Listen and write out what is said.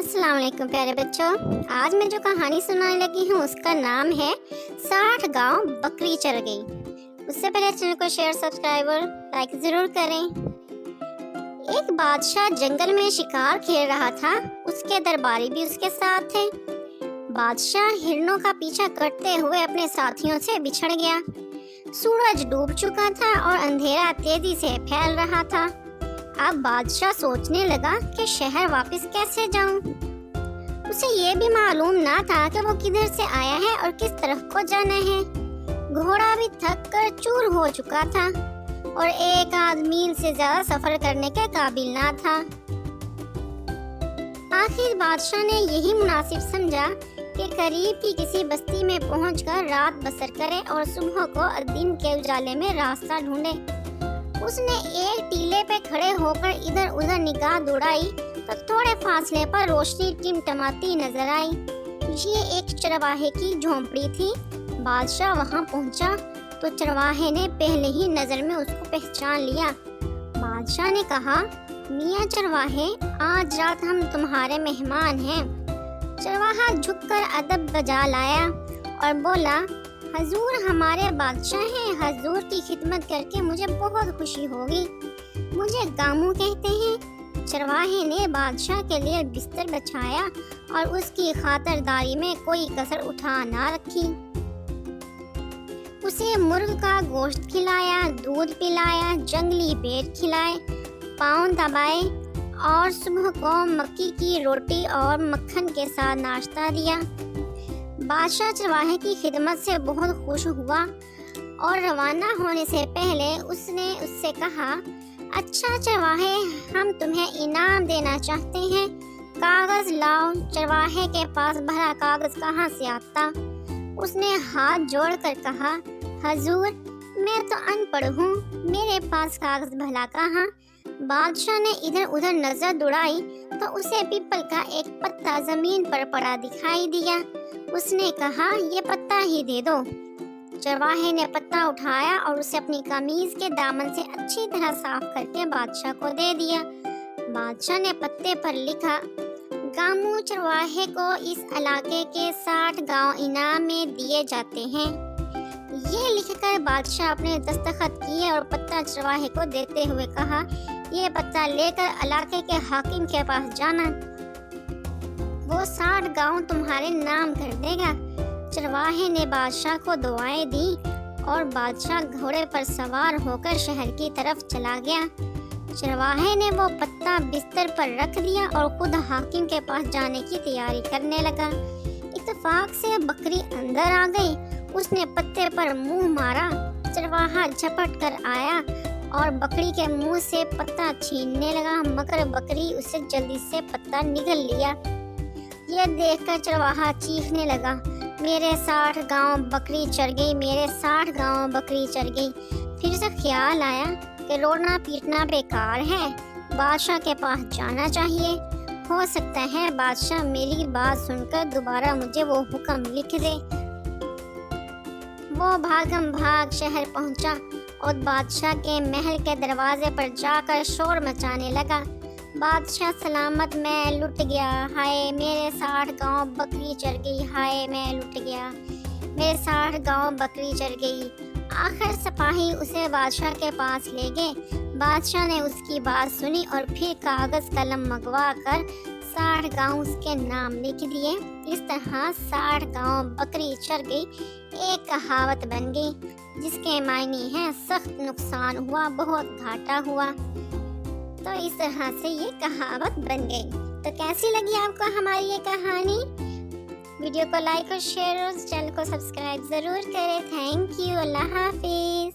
अस्सलाम वालेकुम प्यारे बच्चों। आज मैं जो कहानी सुनाने लगी हूँ उसका नाम है 60 गांव बकरी चर गई। उससे पहले चैनल को शेयर सब्सक्राइब और लाइक जरूर करें। एक बादशाह जंगल में शिकार खेल रहा था। उसके दरबारी भी उसके साथ थे। बादशाह हिरणों का पीछा करते हुए अपने साथियों से बिछड़ गया। सूरज डूब चुका था और अंधेरा तेजी से फैल रहा था। अब बादशाह सोचने लगा कि शहर वापस कैसे जाऊं। उसे ये भी मालूम ना था कि वो किधर से आया है और किस तरफ को जाना है। घोड़ा भी थक कर चूर हो चुका था और एक आध मील से ज्यादा सफर करने के काबिल ना था। आखिर बादशाह ने यही मुनासिब समझा कि करीब की किसी बस्ती में पहुंचकर रात बसर करे और सुबह को दिन के उजाले में रास्ता ढूंढे। उसने एक टीले पे खड़े होकर इधर उधर निगाह दौड़ाई तो थोड़े फासले पर रोशनी टिमटिमाती नजर आई। ये एक चरवाहे की झोंपड़ी थी। बादशाह वहां पहुंचा तो चरवाहे ने पहले ही नजर में उसको पहचान लिया। बादशाह ने कहा, मियाँ चरवाहे, आज रात हम तुम्हारे मेहमान हैं। चरवाहा झुककर अदब बजा लाया और बोला, हजूर हमारे बादशाह हैं। हजूर की खिदमत करके मुझे बहुत खुशी होगी। मुझे गामू कहते हैं। चरवाहे ने बादशाह के लिए बिस्तर बिछाया और उसकी खातिरदारी में कोई कसर उठा ना रखी। उसे मुर्ग का गोश्त खिलाया, दूध पिलाया, जंगली बेर खिलाए, पाँव दबाए और सुबह को मक्की की रोटी और मक्खन के साथ नाश्ता दिया। बादशाह चरवाहे की खिदमत से बहुत खुश हुआ और रवाना होने से पहले उसने उससे कहा, अच्छा चरवाहे, हम तुम्हें इनाम देना चाहते हैं। कागज लाओ। चरवाहे के पास भरा कागज कहाँ से आता। उसने हाथ जोड़कर कहा, हजूर, मैं तो अनपढ़ हूँ, मेरे पास कागज भला कहाँ। बादशाह ने इधर उधर नजर दौड़ाई तो उसे पीपल का एक पत्ता जमीन पर पड़ा दिखाई दिया। उसने कहा, ये पत्ता ही दे दो। चरवाहे ने पत्ता उठाया और उसे अपनी कमीज के दामन से अच्छी तरह साफ करके बादशाह को दे दिया। बादशाह ने पत्ते पर लिखा, गामू चरवाहे को इस इलाके के 60 गांव इनाम में दिए जाते हैं। ये लिखकर बादशाह अपने दस्तखत किए और पत्ता चरवाहे को देते हुए कहा, ये पत्ता लेकर इलाके के हाकिम के पास जाना, वो 60 गांव तुम्हारे नाम कर देगा। चरवाहे ने बादशाह को दुआएं दी और बादशाह घोड़े पर सवार होकर शहर की तरफ चला गया। चरवाहे ने वो पत्ता बिस्तर पर रख दिया और खुद हाकिम के पास जाने की तैयारी करने लगा। इत्तेफाक से बकरी अंदर आ गई। उसने पत्ते पर मुंह मारा। चरवाहा झपट कर आया और बकरी के मुंह से पत्ता छीनने लगा, मगर बकरी उसे जल्दी से पत्ता निगल लिया। ये देखकर चरवाहा चीखने लगा, मेरे 60 गांव बकरी चर गई, मेरे 60 गांव बकरी चर गई। फिर से ख्याल आया कि रोना पीटना बेकार है, बादशाह के पास जाना चाहिए। हो सकता है बादशाह मेरी बात सुनकर दोबारा मुझे वो हुक्म लिख दे। वो भागम भाग शहर पहुंचा और बादशाह के महल के दरवाजे पर जाकर शोर मचाने लगा, बादशाह सलामत, मैं लुट गया। हाय मेरे 60 गांव बकरी चर गई। हाय मैं लुट गया, मेरे 60 गांव बकरी चर गई। आखिर सिपाही उसे बादशाह के पास ले गए। बादशाह ने उसकी बात सुनी और फिर कागज कलम मंगवा कर 60 गांव उसके नाम लिख दिए। इस तरह 60 गांव बकरी चर गई एक कहावत बन गई, जिसके मायने हैं सख्त नुकसान हुआ, बहुत घाटा हुआ। तो इस तरह से ये कहावत बन गई। तो कैसी लगी आपको हमारी ये कहानी? वीडियो को लाइक और शेयर और चैनल को सब्सक्राइब जरूर करें। Thank you. Allah Hafiz.